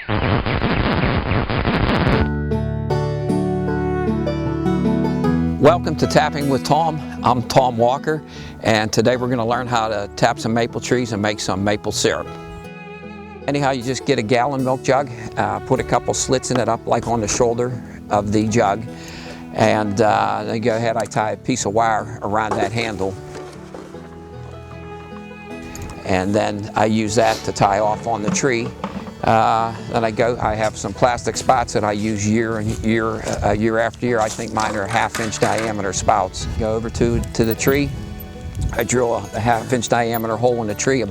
Welcome to Tapping with Tom. I'm Tom Walker, and today we're going to learn how to tap some maple trees and make some maple syrup. Anyhow, you just get a gallon milk jug, put a couple slits in it up like on the shoulder of the jug, and then go ahead, I tie a piece of wire around that handle, and then I use that to tie off on the tree. Then I have some plastic spots that I use year after year. I think mine are 1/2 inch diameter spouts. Go over to the tree. I drill a 1/2 inch diameter hole in the tree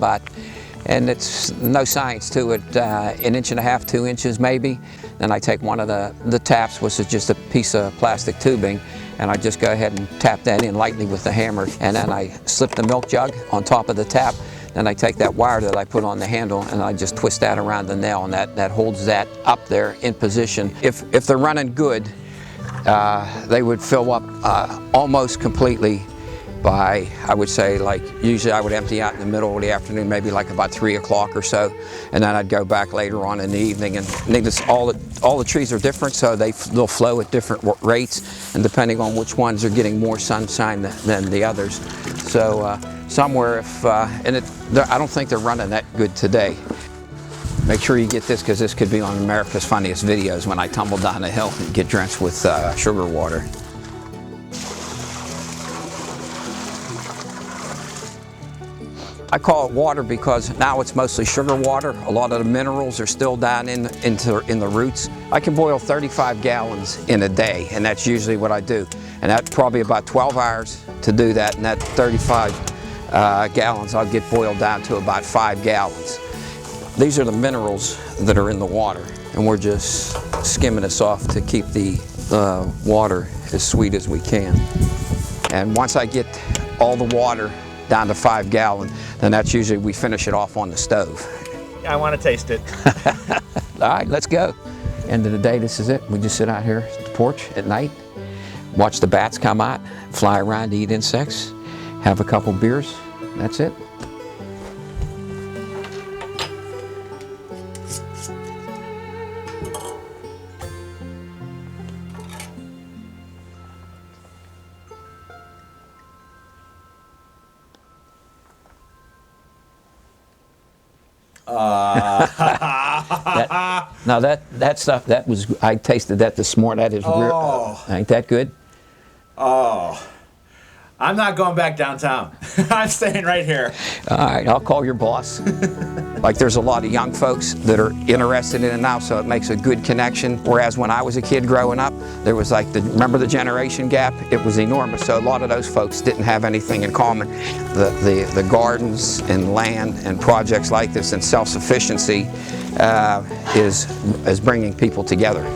and it's no science to it, 1.5 inches, 2 inches maybe. Then I take one of the taps, which is just a piece of plastic tubing, and I just go ahead and tap that in lightly with the hammer, and then I slip the milk jug on top of the tap. Then I take that wire that I put on the handle and I just twist that around the nail, and that holds that up there in position. If they're running good, they would fill up almost completely by, I would say, like usually I would empty out in the middle of the afternoon, maybe like about 3 o'clock or so, and then I'd go back later on in the evening. And needless, all the trees are different, so they'll flow at different rates, and depending on which ones are getting more sunshine than the others. So somewhere, I don't think they're running that good today. Make sure you get this, because this could be on America's Funniest Videos when I tumble down a hill and get drenched with sugar water. I call it water because now it's mostly sugar water. A lot of the minerals are still down in the roots. I can boil 35 gallons in a day, and that's usually what I do. And that's probably about 12 hours to do that, and that 35 gallons I'll get boiled down to about 5 gallons. These are the minerals that are in the water, and we're just skimming this off to keep the water as sweet as we can. And once I get all the water down to 5 gallons, then that's usually we finish it off on the stove. I want to taste it. All right, let's go. End of the day, this is it. We just sit out here at the porch at night, watch the bats come out, fly around to eat insects, have a couple beers. That's it. That stuff, I tasted that this morning. That is real. Ain't that good? Oh, I'm not going back downtown. I'm staying right here. All right, I'll call your boss. Like, there's a lot of young folks that are interested in it now, so it makes a good connection. Whereas when I was a kid growing up, there was like remember the generation gap? It was enormous. So a lot of those folks didn't have anything in common. The gardens and land and projects like this and self-sufficiency is bringing people together.